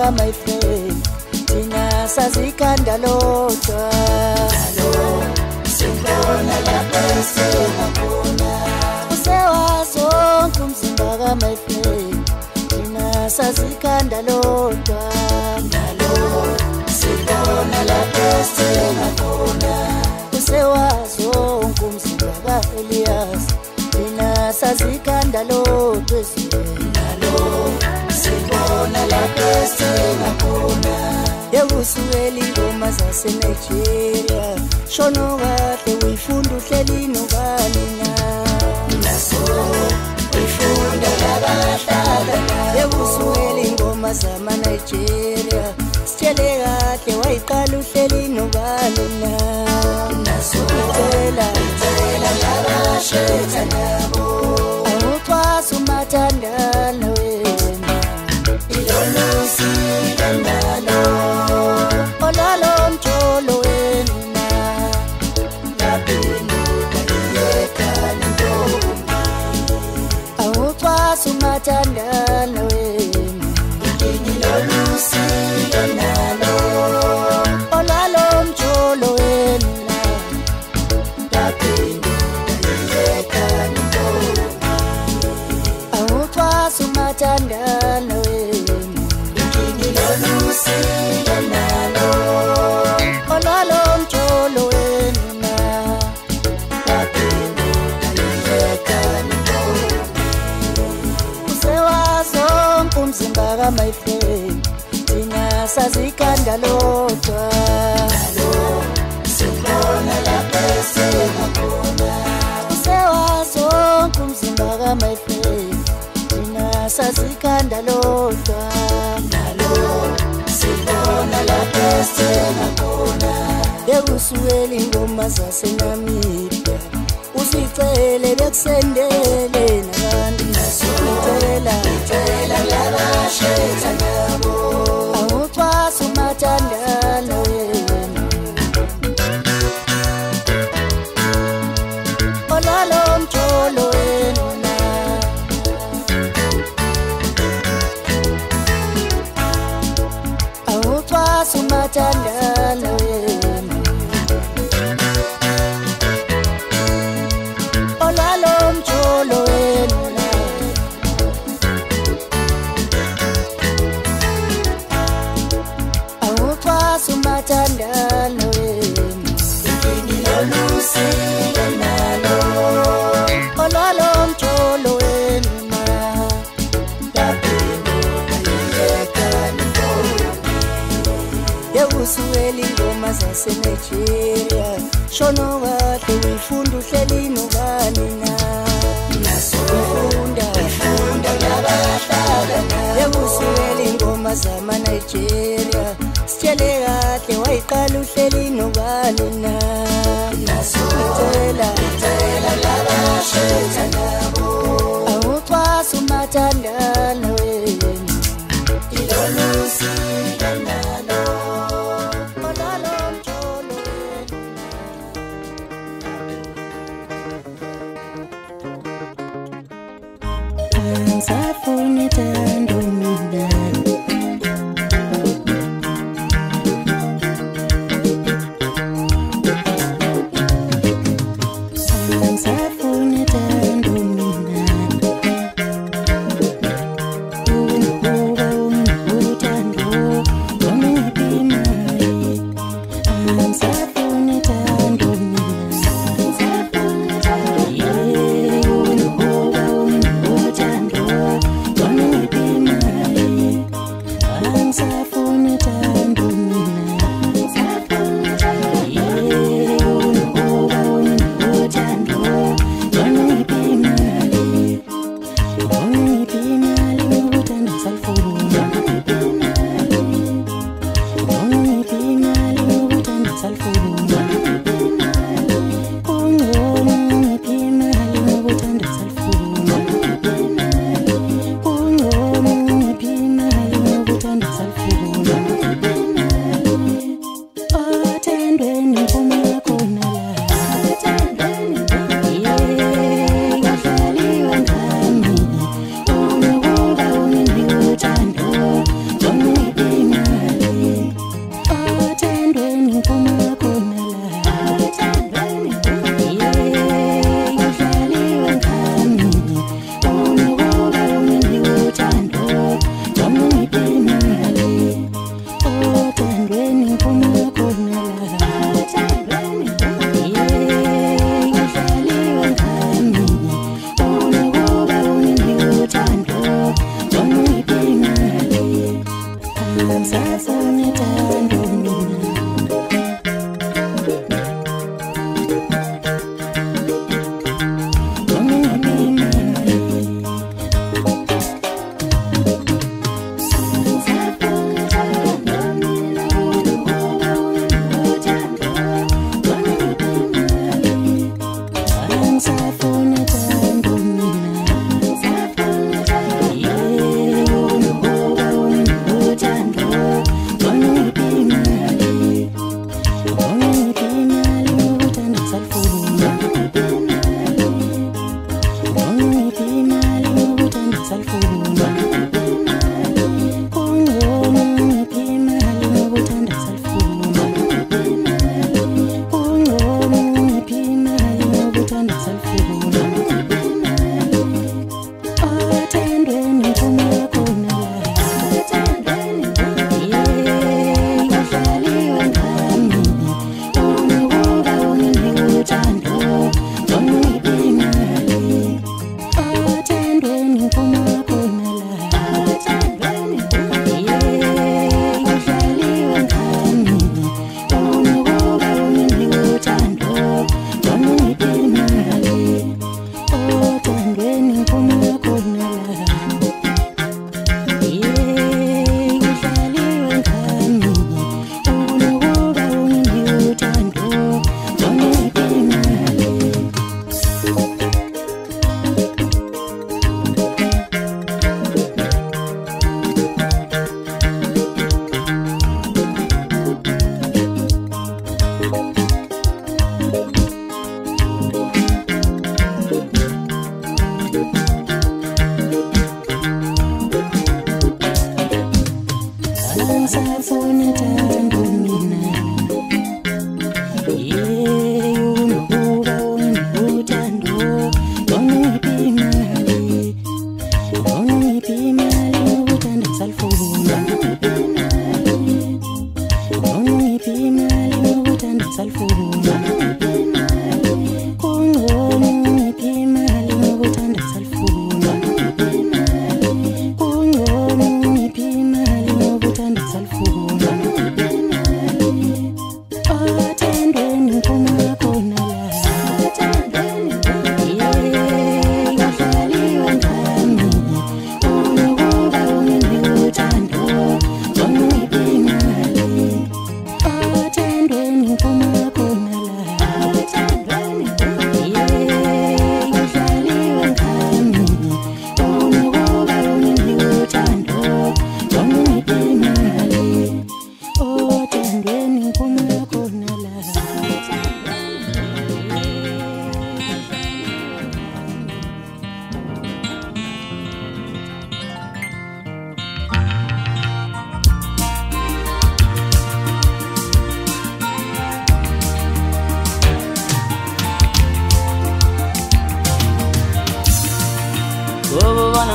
simbaga my friend Tina sazikanda lodwa Sibona lapha singakona Usewazo kumsimbaga my friend Tina sazikanda lodwa Sibona lapha singakona Usewazo kumsimbaga Elias Tina sazikanda lodwa Sibona lapha singakona Yewusueli ngoma zase Nigeria Shono kahle uyifunda uhleli nobalina Naso uyifunda labahlala Yewusueli ngoma zama Nigeria Sitshele kahle wayiqala uhleli nobalina Naso uyitela labashetha nabo Awuxwasa umathandana wena Ilolusi lendalo Olalo mjolo wena Lapinduka iyeka ntombi Awuxwasa umathandana wena Ilolusi lendalo Olalo mjolo wena Lapinduka iyeka ntombi Awuxwasa umathandana wena Olalo mjolo wena Usewazo kumzimbaga my friend Tina sazikanda lodwa Sibona lapha singakona Usewazo kumzimbaga my friend Tina sazikanda lodwa Sibona lapha singakona Yewusueli ngoma zase Namibia Usicele bekusendele nabantu Nasicela labashetha nabo Awuxwasa umathandana wena Olalo mjolo wena Awuxwasa umathandana wena Olalo mjolo wena Awuxwasa umathandana wena Ilolusi lendalo Olalo mjolo wena Yewusueli ngoma zase Nigeria Shono kahle uyifunda uhleli nobalina Naso uyifunda labahlala Yewusueli ngoma zama Nigeria Sitshele kahle wayiqala uhleli nobalina Naso uyitela labashetha nabo Awuxwasa umathandana wena Ilolusi lendalo Safuni tando midani Safuni tando midani Tando Wamipimai Safuni tando midani Tando Wamipimai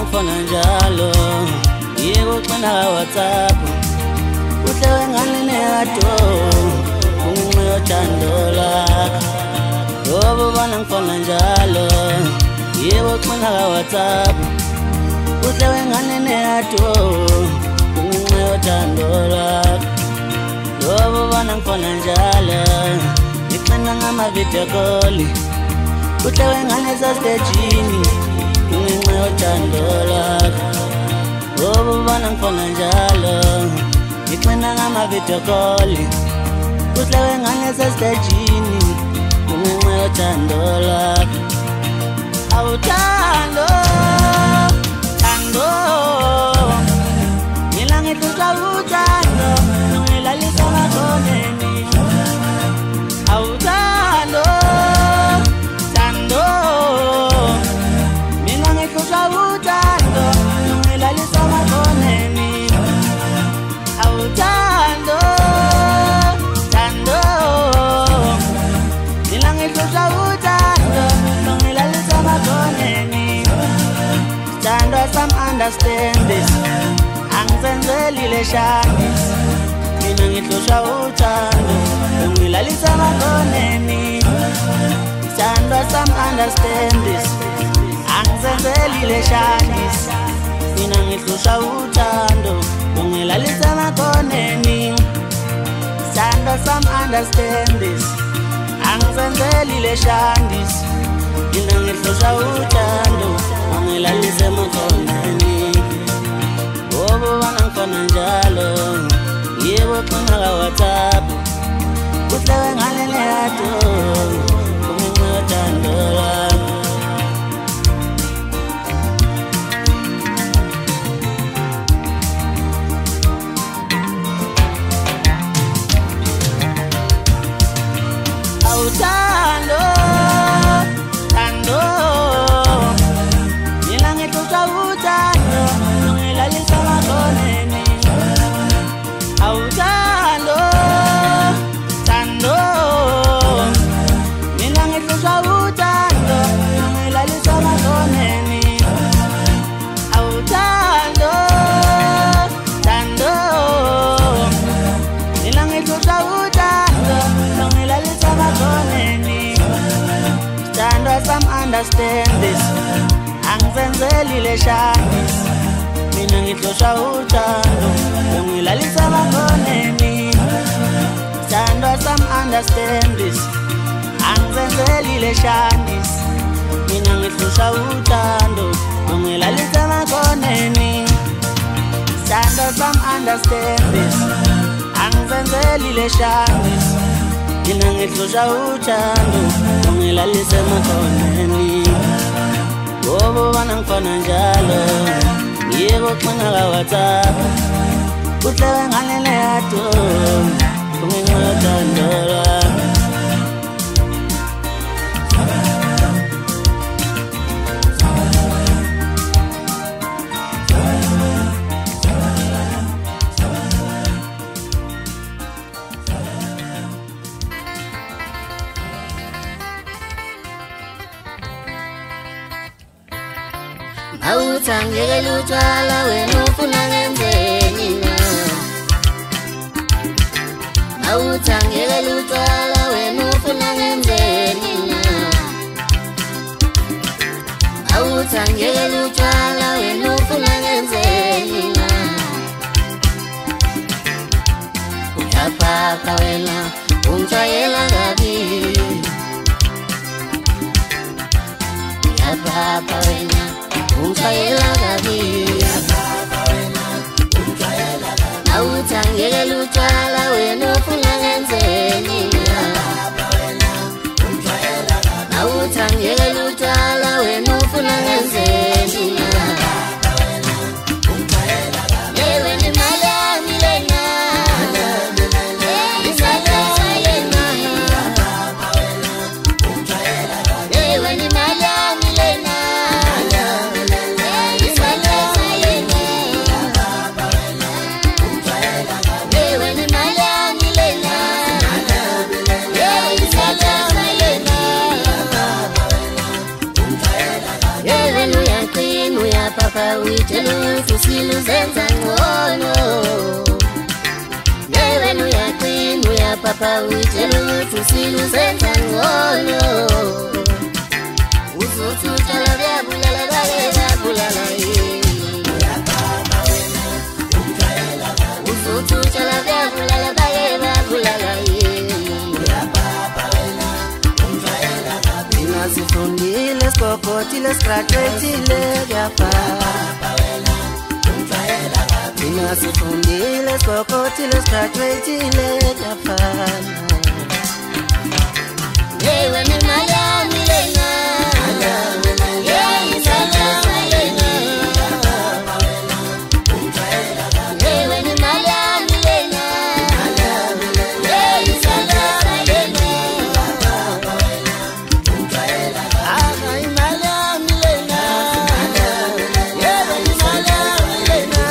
Ngifona njalo yebo xana WhatsApp uhlewe ngane neyato ungume othandola ngoba bana ngifona njalo yebo xana WhatsApp uhlewe ngane neyato ungume othandola ngoba bana ngifona njalo ngixana ngama video call uhlewe ngane zastegini ungenxa yothandola ngoba bana ngifona njalo ngixina ngama-video call uhlewe ngane sesitejini ungenxa yothandola awuthando thando mina ngihlushwa uthando ngilalisa makhoneni awuthando thando Uthando, ngilalisa makhoneni awuthando thando mina ngihlushwa uthando ngilalisa makhoneni thando some understand this angizenzeli leshani mina ngihlushwa uthando ngilalisa makhoneni thando some understand this angizenzeli leshanis mina ngihlushwa uthando ungilalisa makhoneni thando some understand this angizenzeli leshandisi mina ngidlosha uthando angilalise emakhoneni ngoba bangangifana njalo yebo xhuma ka WhatsApp kuhlewe ngale leyato kunginceda lami Tando, tando, nilange tuta utando, ngilalisa makoneni. Tando, tando, nilange tuta utando, ngilalisa makoneni. Tando, tando, nilange tuta utando, ngilalisa makoneni. Stand up, some understand this. Angizenzeli leshandis. Mina ngidlosha uthando, ngilalisa makoneni. Stand up, some understand this. Angizenzeli leshandis. Mina ngidlosha uthando, ngilalisa makoneni. Stand up, some understand this. Angizenzeli leshandis. Mina ngidlosha uthando ngilalise emakhoneni ngoba bangangifana njalo yebo xhuma ka WhatsApp kuhlewe ngale leyato kunginceda lami Awuthangeke lutshwala wena ufuna ngenzeni na Awuthangeke lutshwala wena ufuna ngenzeni na Awuthangeke lutshwala wena ufuna ngenzeni na Uyapapa wena ungitshwayela kabi Uyapapa wena ungitshwayela kabi Awuthangeke lutshwala wena ufuna ngenzeni Awuthangeke lutshwala wena ufuna ngenzeni Yewe ni mali yami lena Isathatha yena Yewe ni mali yami lena Papa witelu fusilu zenza ngono Yewe nuya queen nuya papa witelu fusilu zenza ngono Uzotuta la vya bulala bale bulala Nuya papa wena umtwaela Uzotuta la vya bulala bale bulala Nuya papa wena umtwaela Nasifundile skokotile skratwetile Yapa Nasifundile skokotile skratwetile Yapana Yewe ni mali yami lena Yewe salama lena Yewe ni mali yami lena Yewe salama lena Aga imali yami lena Yewe ni mali yami lena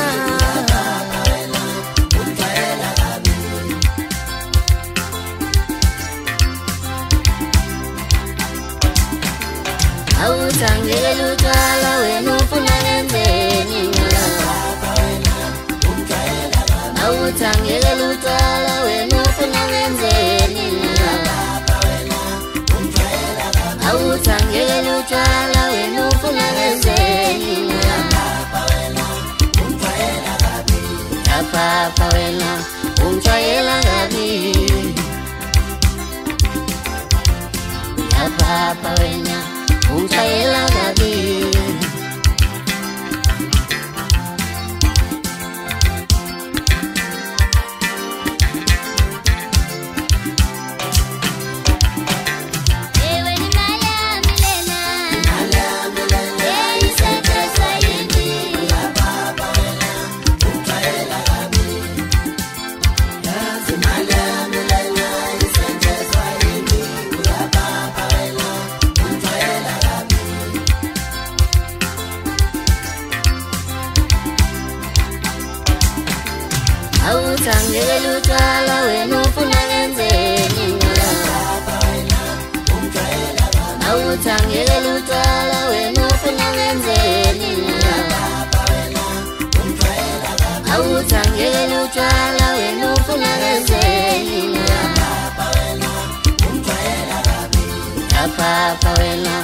Awuthangeke lutshwala wena ufuna ngenzeni Awuthangeke lutshwala wena ufuna ngenzeni Awuthangeke lutshwala wena ufuna ngenzeni Yapapa wena ungitshwayela kabi papa wena ungishayela kabi awuthangele lutshwala wena ufuna ngenzeni awuthangele lutshwala wena ufuna ngenzeni awuthangele lutshwala wena ufuna ngenzeni papa wena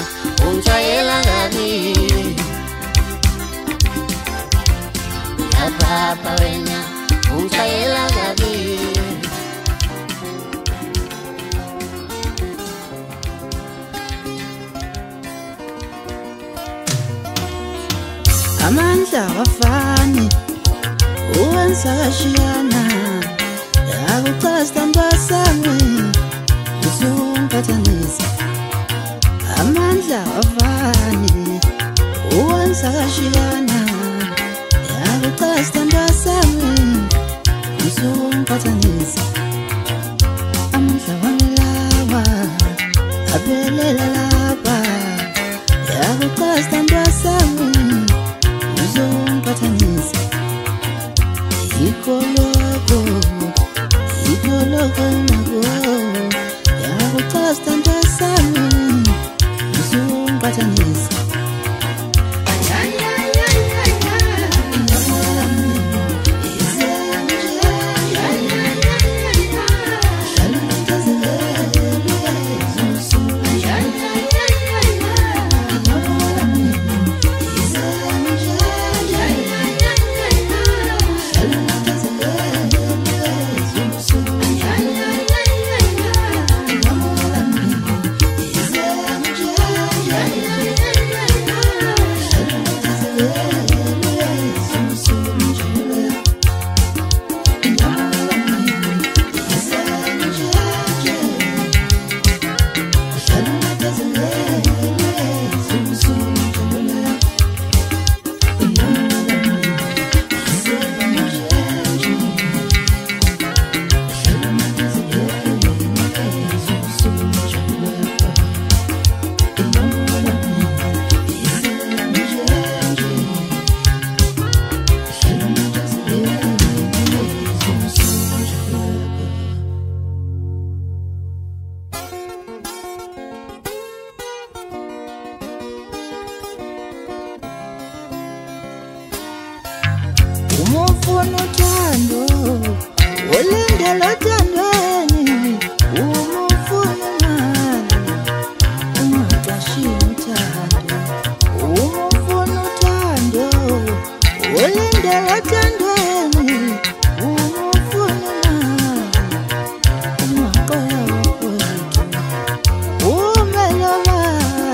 ungishayela kabi papa wena ungishayela kabi amandla wafani uwenza kashiyana yakucasta mbasami usumpathanisa amandla wafani uwenza kashiyana yakucasta mbasami usumpathanisa amandla wamilawa abelela lapha yakucasta mbasami usumpathanisa ikoloko nako yakucasta mbasami usumpathanisa umufuna uthando ulindela othandweni umufuna imali ungaqashi uthando umufuna uthando ulindela othandweni umufuna imali ungaqala wakwethu umelobala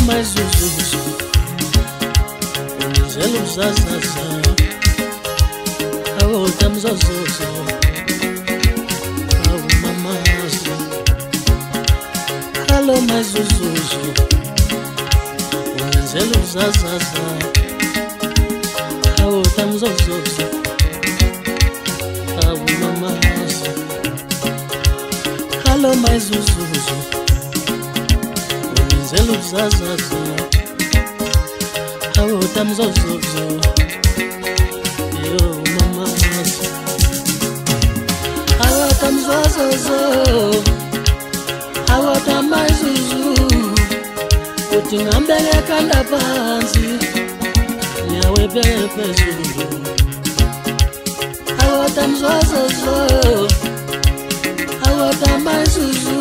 mais uzuzu Unizelo zazaza Awo tamzozozo Awo mamazo Halo mais uzuzu Unizelo zazaza Awo tamzozozo Awo mamazo Halo mais uzuzu Unizelo zazaza Awo tamzozozo Yo mamazo Awo tamzozozo Awo tamazuzu Uti ngambele kanda panzi Nyawe pepe zulu Awo tamzozozo Awo tamazuzu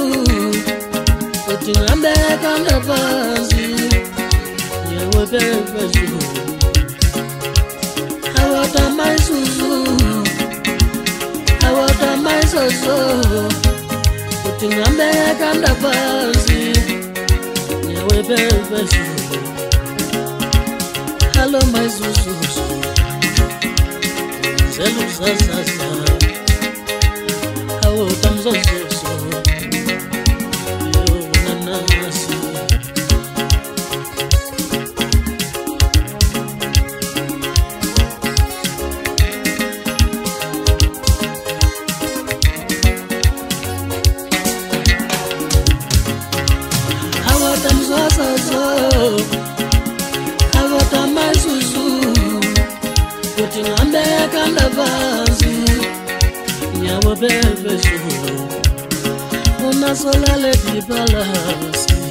Uti ngambele kanda panzi Nyawe pepe zulu Awo tamazuzu Awo tamazuzu Uti ngambele kanda panzi Nyawe pepe zulu Halo mais uzuzu Zelu zazaza Awo tamzozozo Yo nanasi Awo tamzozozo Awo tamazuzu Kuti ngambe kanda vanzi Nyawo bebe zulu Una sola le dipalasi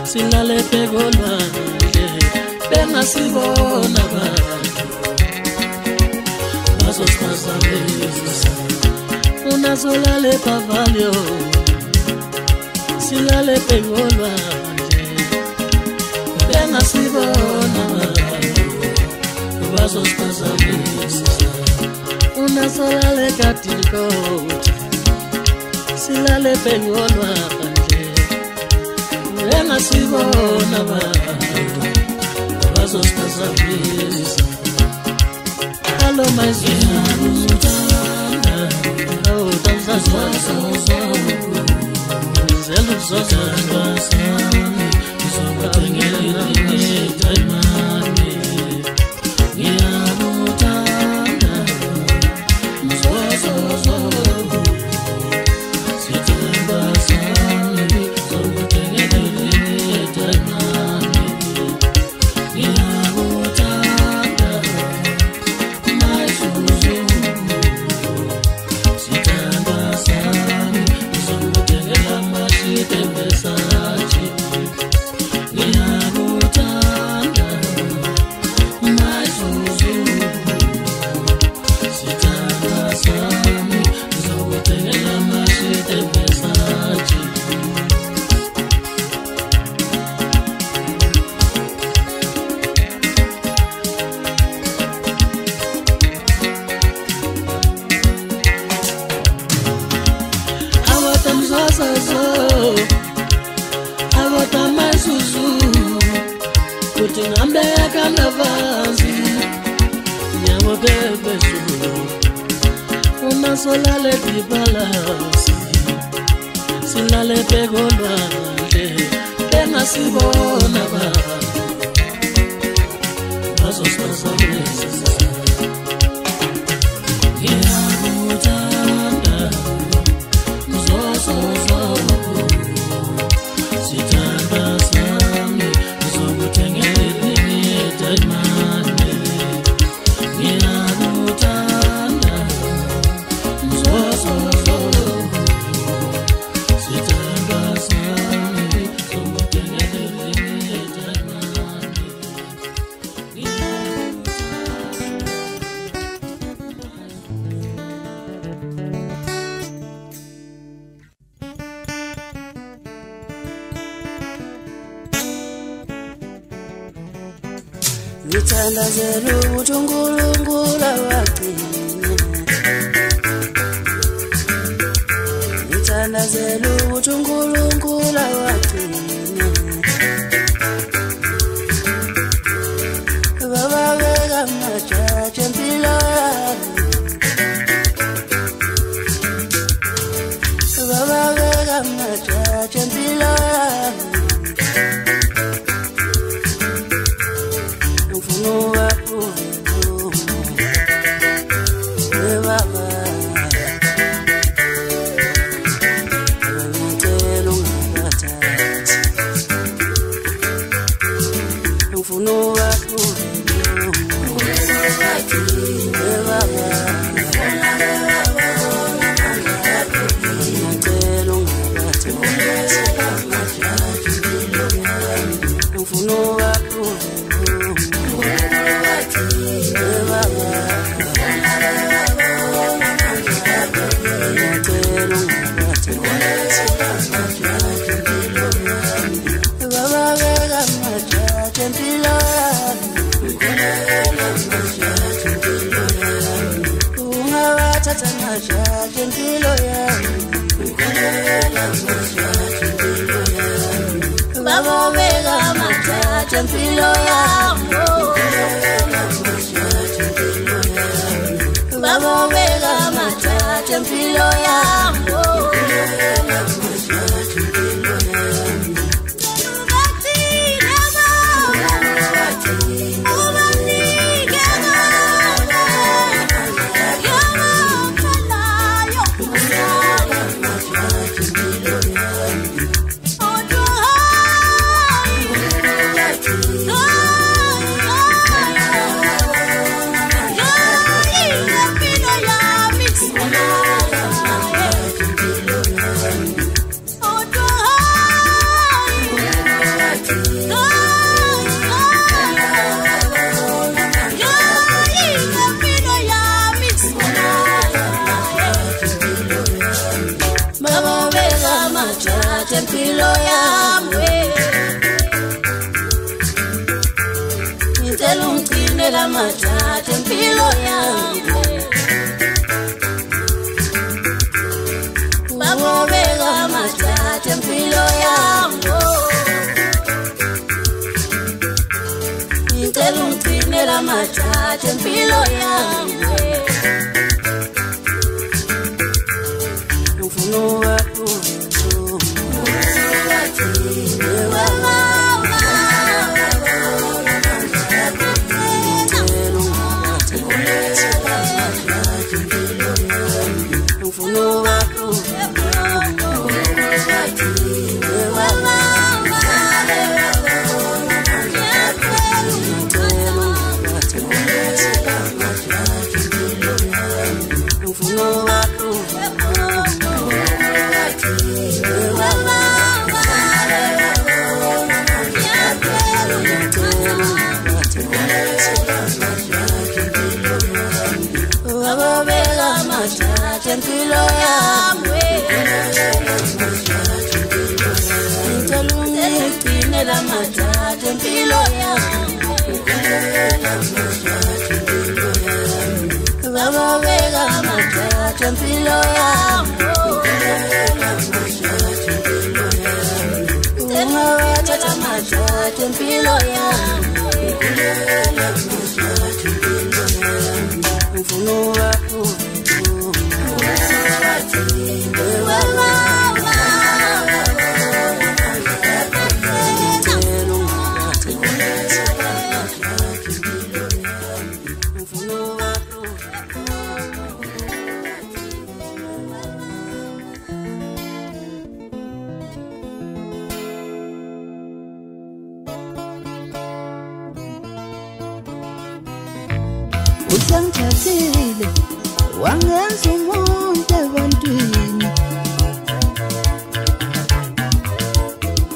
Silale pegolanje Pena sibona bantu Vasos pasamesa Una sola le pavalio Silale pegolanje Pena sibona bantu Vasos pasamesa Una sola le katikoti Silale pengolwa kanje Pena sibona bantu Vasos pasamesa Halo mais uzuzu Awo tamzozozo Zelu zozozo Zobangela taimani Ngiyamutanda Mzozozo Sithemba sami Zobangela taimani Ngiyamutanda Mazuzu Sithemba sami Zobangela mashitembesati Ngiyamutanda Mazuzu Sithemba sami Zobangela mashitembesati Awo tamzozozo Awo tamazuzu Kuti ngambe kanda vanzi Nyawo bebe zulu Una sola le dipalasi Silale pegolanje Pena sibona bantu Vasos pasamesa Ngiyamutanda Mzozozo Sithanda sami Zokuthengeleni taimane Ngiyamutanda Mzozozo Sithanda sami Zokuthengeleni taimane Ngithandazela ukuthi uNkulunkulu awagcine Ngithandazela ukuthi uNkulunkulu awagcine Usangithathile wangenza umuntu ebantwini,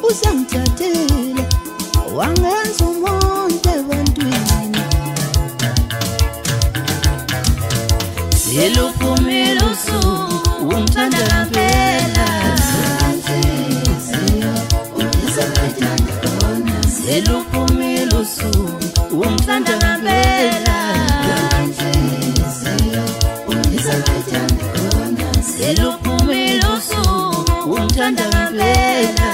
usangithathile wangenza umuntu ebantwini, seluphumile usuku ungithanda ngempela, seluphumile usuku ungithanda ngempela, seluphumile usuku ungithanda ngempela,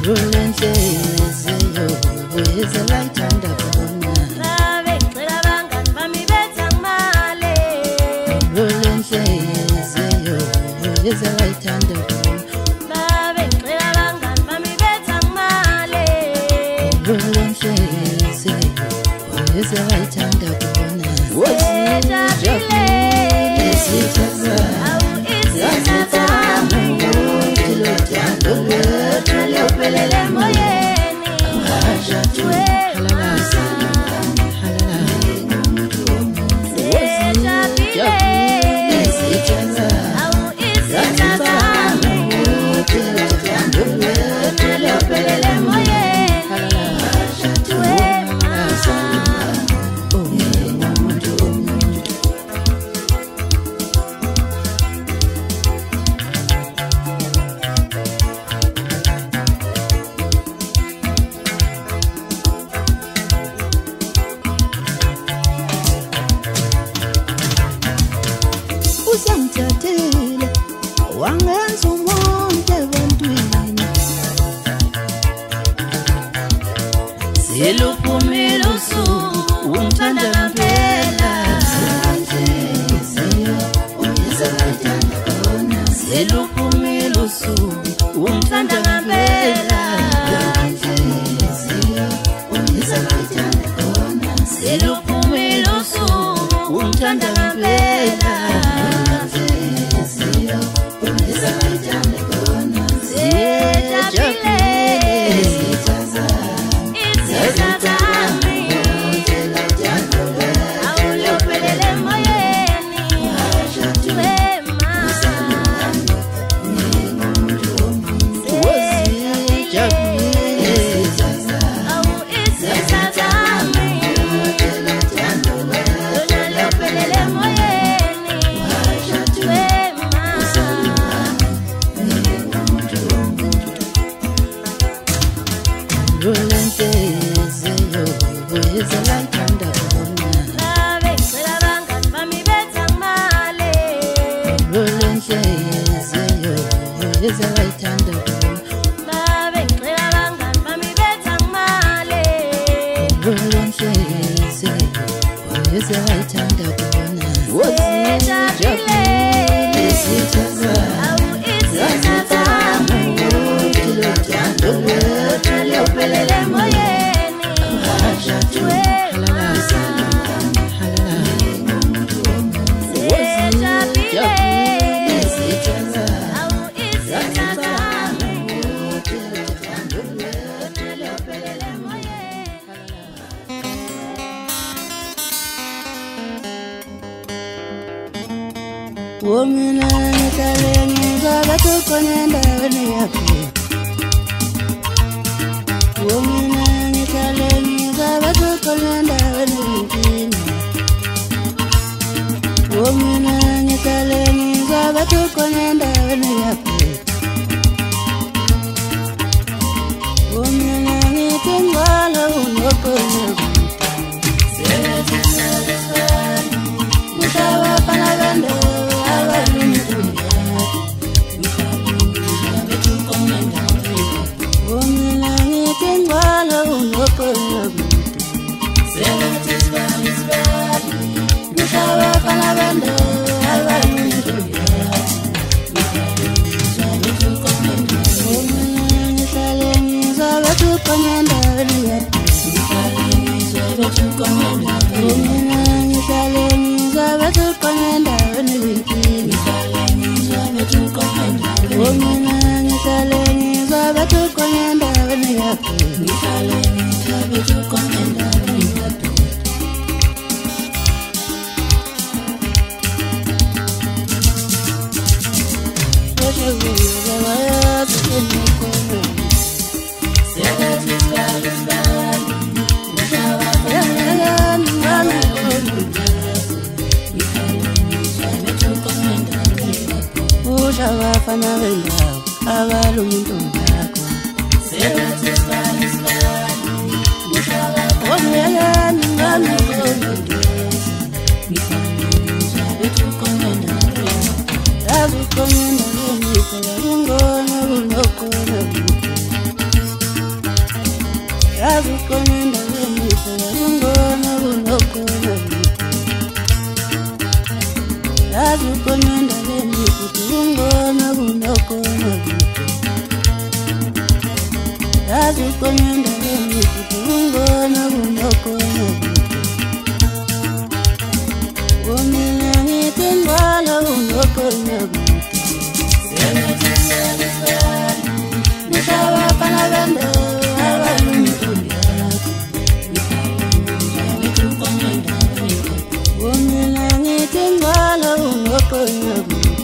Rolling uyezayithanda babe ngicela abangani bami betha ngimale ulenhliziyo uyezayithanda kubona sejabulile isithaza awu isithatha uthando lwethu luphelele emoyeni usangithathile wangenza umuntu ebantwini seluphumile usuku ungithanda ngempela seluphumile usuku ungithanda ngempela seluphumile usuku ungithanda ngempela Womina nikaleni baba tukonenda weniyapi Womina nikaleni baba tukonenda weniyipina Womina nikaleni baba tukonenda weniyapi Womina nitengwala unokona Mutawa panagando Fana venda abalumuntu ngakho sebathesibani sibani mhlaba omyalani ngami konke ngifanele njabe tukomenda azukomenda ngomisa ngona kunokona azukomenda ngomisa ngona kunokona azukomenda ngomisa ngona khona kude yazi khona endaweni ungona kunokhona kude womina ngithi ngwala unokhona kude nishaba fana bendo abalungileyo womina ngithi ngwala unokhona kude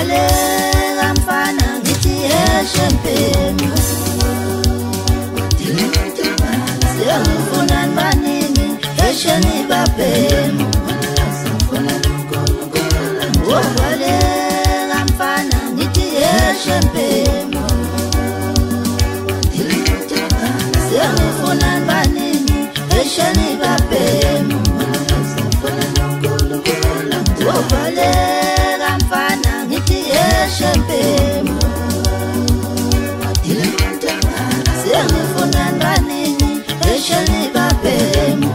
Wabaleka mfana ngithi eshempeni Siyangifuna baningi esheni babhemu Wabaleka mfana ngithi eshempeni Siyangifuna baningi esheni babhemu Wabaleka mfana ngithi eshempeni Siyangifuna baningi esheni babhemu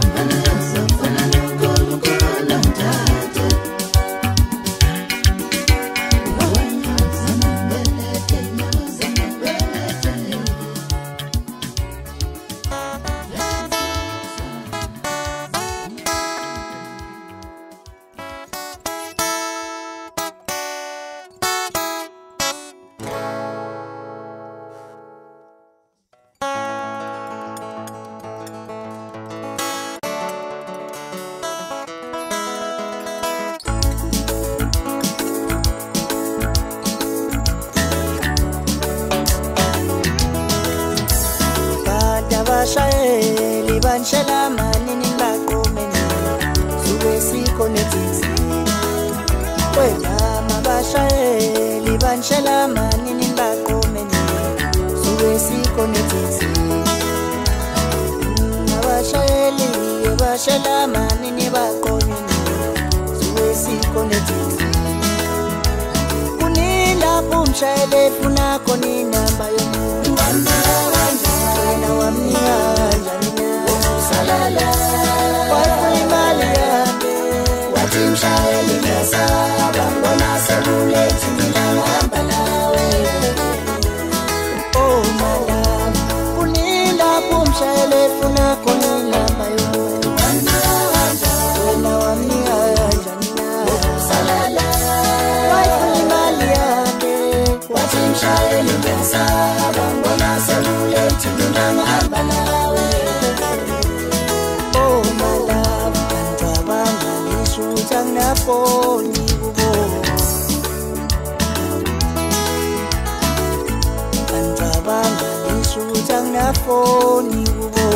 Abashayeli banshela manini baqomeni Sube sikonetisi Wena abashayeli banshela manini baqomeni Sube sikonetisi Abashayeli bashela manini baqomeni Sube sikonetisi Kunila umshayeli funa koni namba yomuntu Wena wamnia janina salala Wafu imali yake Wati mshayeli nesa Bangona selule Tumina mwamba nawe Oh madam Kunila kumshayeli Funa koni namba yomu Wena wamnia janina salala Wafu imali yake Wati mshayeli nesa Bangona selule Tumina mwamba nawe Oh my love Antabanga nishutang na poni bubo Antabanga nishutang na poni bubo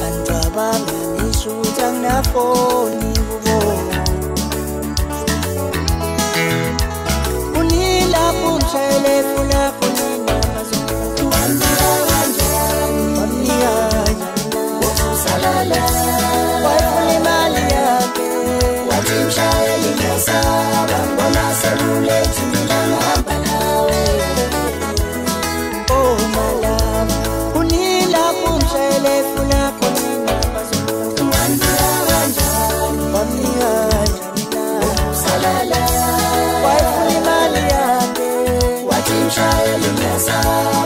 Antabanga nishutang na poni bubo Umshayeli funa kunina mazuku Wamnia janina salala Wafu imali yake Wati mshayeli nesa Bangona selule Tumina mwamba nawe Oh my love Kunila umshayeli funa kunina mazuku Wamnia janina salala Wafu imali yake Mshayeli nesa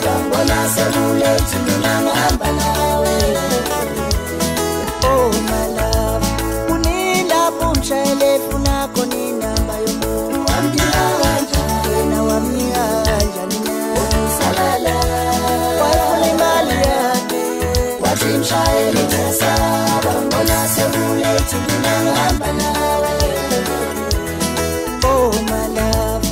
Bangona selule Tumina mwamba nawe Oh my love Kunila umshayeli Funa koni namba yomu Wena wamnia janina salala Wafu imali yake Wati mshayeli nesa Bangona selule Tumina mwamba nawe Oh my love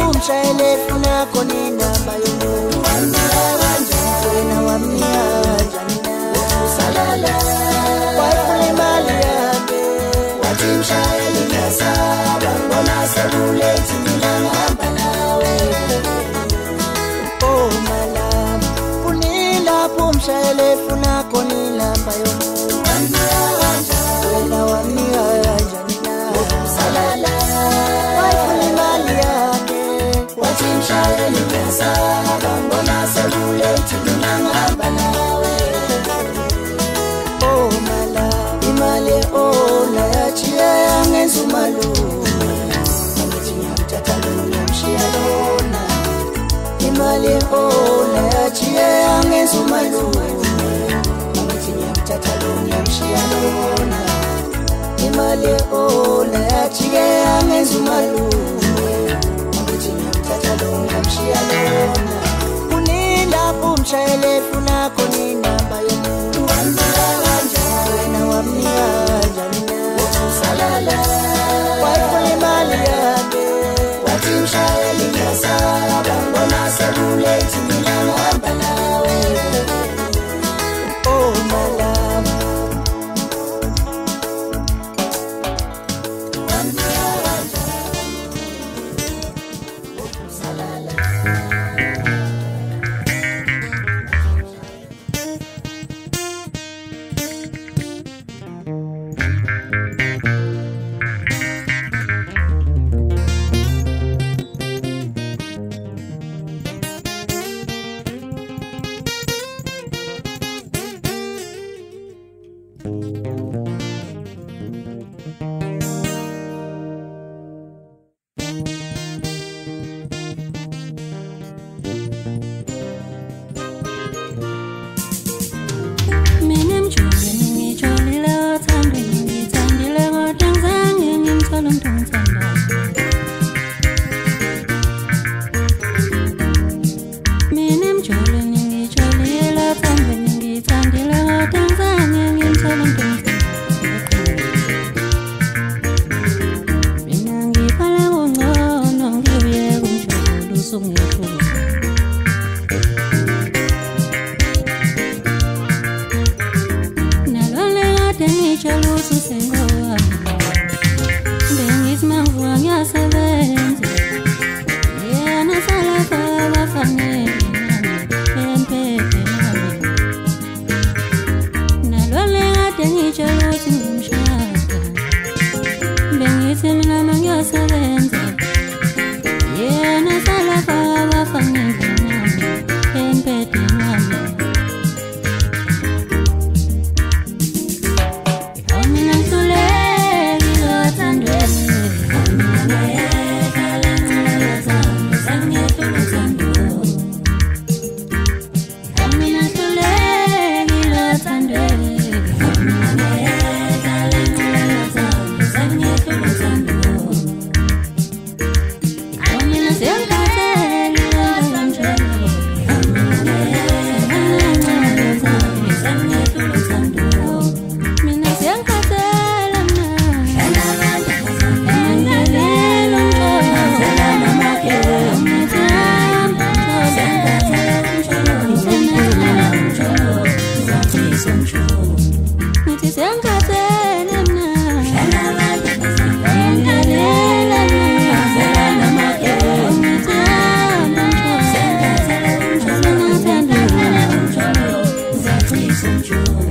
Umshayeli funa koni namba yomu Wena wamnia janina salala Wafu imali yake Wati mshayeli nesa Bangona selule Tumina mwamba nawe Oh my love Kunila umshayeli funa koni namba yomu Wena wamnia janina salala Wafu imali yake Wati mshayeli nesa Bangona selule Tumina mwamba nawe Oh my love Imali ona ya chia yange zumalu Amitinya mtataluna mshialona umshayele funa khona inamba yomuntu wamnika kanjani wena wamnika kanjani na usalala wayifuna imali yakhe wathi mshayeli ngasaba ngibona sekulate mina ngihamba nawe oh malama Control.